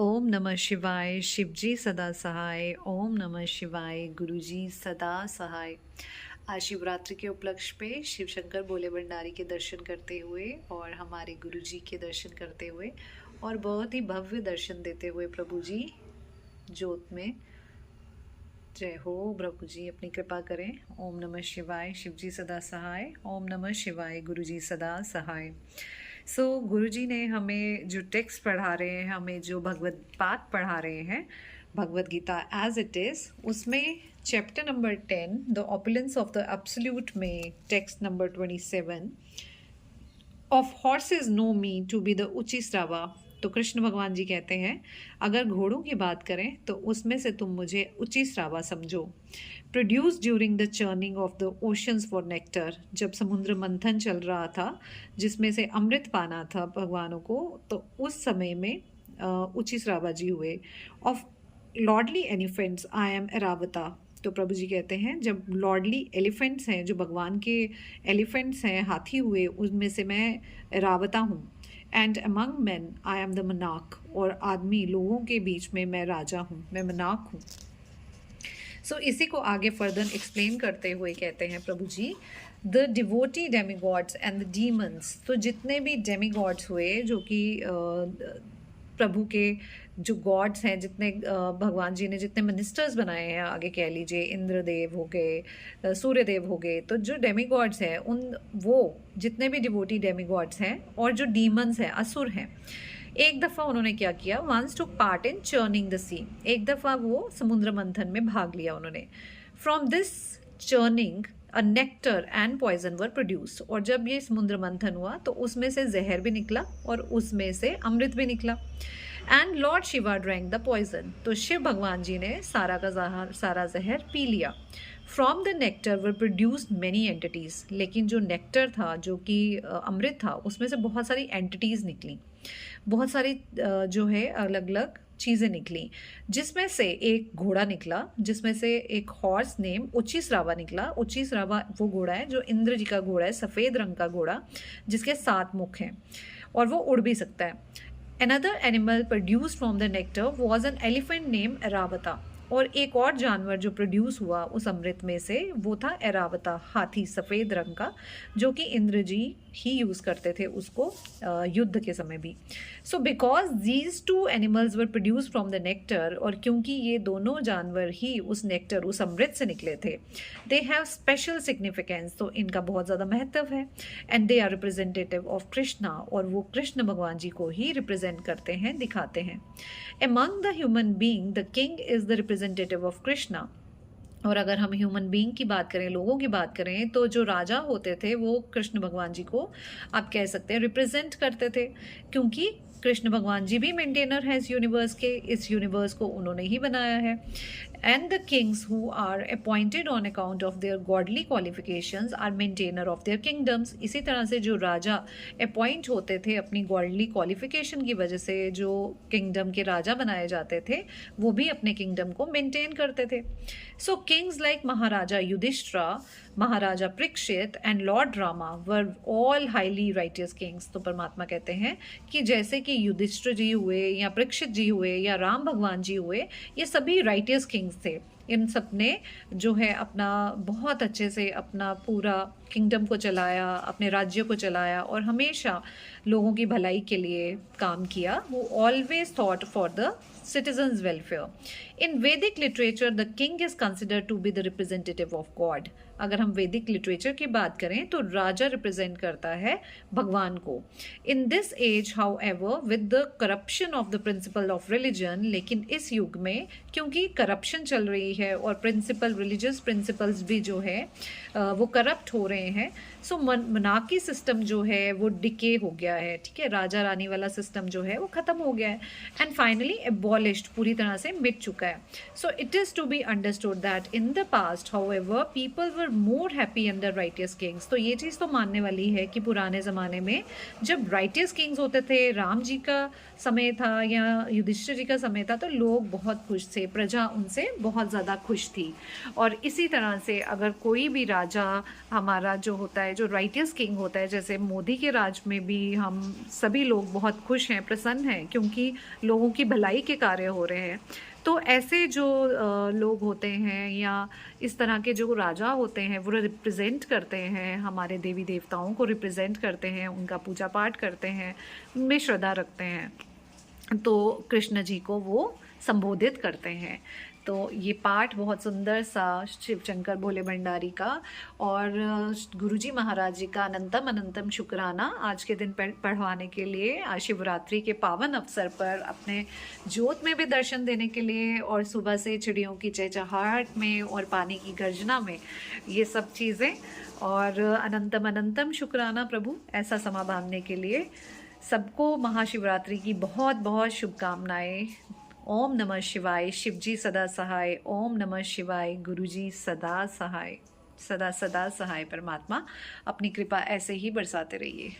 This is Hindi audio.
ओम नमः शिवाय। शिवजी सदा सहाय। ओम नमः शिवाय। गुरुजी सदा सहाय। आज शिवरात्रि के उपलक्ष्य पे शिव शंकर भोले भंडारी के दर्शन करते हुए और हमारे गुरुजी के दर्शन करते हुए और बहुत ही भव्य दर्शन देते हुए प्रभु जी ज्योत में। जय हो प्रभु जी, अपनी कृपा करें। ओम नमः शिवाय। शिवजी सदा सहाय। ओम नमः शिवाय। गुरुजी सदा सहाय। गुरुजी ने हमें जो टेक्स्ट पढ़ा रहे हैं, हमें जो भगवत पाठ पढ़ा रहे हैं, Bhagavad Gita as it is, उसमें chapter number 10 the opulence of the absolute में text number 27 of horses know me to be the Uchchaihshrava. तो कृष्ण भगवान जी कहते हैं, अगर घोड़ों की बात करें तो उसमें से तुम मुझे उचिश्रवा समझो। Produce during the churning of the oceans for nectar, जब समुद्र मंथन चल रहा था जिसमें से अमृत पाना था भगवानों को, तो उस समय में उचिश्रवा जी हुए। Of lordly elephants I am Airavata. तो प्रभु जी कहते हैं, जब लॉर्डली एलिफेंट्स हैं, जो भगवान के एलिफेंट्स हैं, हाथी हुए, उनमें से मैं एरावता हूँ। And among man I am the मनाक, और आदमी लोगों के बीच में मैं राजा हूँ, मैं मनाक हूँ। इसी को आगे फर्दर एक्सप्लेन करते हुए कहते हैं Prabhu ji, the devotee demigods and the demons. तो जितने भी डेमीगॉड्स हुए, जो कि प्रभु के जो गॉड्स हैं, जितने भगवान जी ने जितने मिनिस्टर्स बनाए हैं, आगे कह लीजिए इंद्रदेव हो गए, सूर्यदेव हो गए, तो जो डेमीगॉड्स हैं उन वो जितने भी डिवोटी डेमीगॉड्स हैं और जो डीमंस हैं, असुर हैं, एक दफ़ा उन्होंने क्या किया, once took part in churning the sea. एक दफ़ा वो समुद्र मंथन में भाग लिया उन्होंने। From this churning a nectar and poison were produce. और जब ये समुद्र मंथन हुआ तो उसमें से जहर भी निकला और उसमें से अमृत भी निकला। And Lord Shiva drank the poison. तो शिव भगवान जी ने सारा जहर पी लिया। From the nectar were produced many entities. लेकिन जो नेक्टर था, जो कि अमृत था, उसमें से बहुत सारी एंटिटीज़ निकली, बहुत सारी जो है अलग अलग चीज़ें निकली, जिसमें से एक घोड़ा निकला, जिसमें से एक हॉर्स नेम उचिश्रवा निकला। उचिश्रवा वो घोड़ा है जो इंद्र जी का घोड़ा है, सफ़ेद रंग का घोड़ा जिसके 7 मुख हैं और वो उड़ भी सकता है। Another animal produced from the nectar was an elephant named एरावता। और एक और जानवर जो प्रोड्यूस हुआ उस अमृत में से, वो था एरावता, हाथी सफ़ेद रंग का, जो कि इंद्र जी ही यूज़ करते थे उसको युद्ध के समय भी। So because these two animals were produce from the nectar, और क्योंकि ये दोनों जानवर ही उस नेक्टर, उस अमृत से निकले थे, दे हैव स्पेशल सिग्निफिकेंस। तो इनका बहुत ज़्यादा महत्व है। And they are representative of Krishna, और वो कृष्ण भगवान जी को ही रिप्रेजेंट करते हैं, दिखाते हैं। Among the human being the king is the representative of Krishna. और अगर हम ह्यूमन बीइंग की बात करें, लोगों की बात करें, तो जो राजा होते थे वो कृष्ण भगवान जी को आप कह सकते हैं रिप्रेजेंट करते थे, क्योंकि कृष्ण भगवान जी भी मेंटेनर हैं इस यूनिवर्स के, इस यूनिवर्स को उन्होंने ही बनाया है। And the kings who are appointed on account of their godly qualifications are maintainer of their kingdoms. इसी तरह से जो राजा अपॉइंट होते थे अपनी गॉडली क्वालिफिकेशन की वजह से, जो किंगडम के राजा बनाए जाते थे, वो भी अपने किंगडम को मेंटेन करते थे। So kings like Maharaja Yudhishthira, Maharaja Parikshit and lord Rama were all highly righteous kings. तो परमात्मा कहते हैं कि जैसे कि युधिष्ठिर जी हुए या परीक्षित जी हुए या राम भगवान जी हुए, ये सभी राइटियस किंग्स थे। इन सब ने जो है अपना बहुत अच्छे से अपना पूरा किंगडम को चलाया, अपने राज्य को चलाया, और हमेशा लोगों की भलाई के लिए काम किया। वो always thought for the citizens' welfare. In Vedic literature, the king is considered to be the representative of God. अगर हम वैदिक लिटरेचर की बात करें तो राजा रिप्रेजेंट करता है भगवान को। In this age however with the corruption of the principle of religion, लेकिन इस युग में क्योंकि करप्शन चल रही है और प्रिंसिपल, रिलीजियस प्रिंसिपल्स भी जो है वो करप्ट हो रहे हैं, सो मनाकी सिस्टम जो है वो डिके हो गया है, ठीक है, राजा रानी वाला सिस्टम जो है वो ख़त्म हो गया है, एंड फाइनली एबॉलिश्ड, पूरी तरह से मिट चुका है। So it is to be understood that in the past however people were were more happy under righteous kings. तो ये चीज़ तो मानने वाली है कि पुराने ज़माने में जब राइटियस किंग्स होते थे, राम जी का समय था या युधिष्ठिर जी का समय था, तो लोग बहुत खुश थे, प्रजा उनसे बहुत ज़्यादा खुश थी। और इसी तरह से अगर कोई भी राजा हमारा जो होता है, जो राइटियस किंग होता है, जैसे मोदी के राज में भी हम सभी लोग बहुत खुश हैं, प्रसन्न हैं, क्योंकि लोगों की भलाई के कार्य हो रहे हैं। तो ऐसे जो लोग होते हैं या इस तरह के जो राजा होते हैं, वो रिप्रेजेंट करते हैं, हमारे देवी देवताओं को रिप्रेजेंट करते हैं, उनका पूजा पाठ करते हैं, उनमें श्रद्धा रखते हैं, तो कृष्ण जी को वो संबोधित करते हैं। तो ये पाठ बहुत सुंदर सा शिव शंकर भोले भंडारी का और गुरुजी महाराज जी का अनंतम अनंतम शुक्राना आज के दिन पढ़वाने के लिए, आज शिवरात्रि के पावन अवसर पर अपने ज्योत में भी दर्शन देने के लिए, और सुबह से चिड़ियों की चहचहाहट में और पानी की गर्जना में, ये सब चीज़ें। और अनंतम अनंतम शुक्राना प्रभु ऐसा समा बांधने के लिए। सबको महाशिवरात्रि की बहुत बहुत शुभकामनाएं। ओम नमः शिवाय। शिवजी सदा सहाय। ओम नमः शिवाय। गुरुजी सदा सहाय। सदा सदा सहाय। परमात्मा अपनी कृपा ऐसे ही बरसाते रहिए।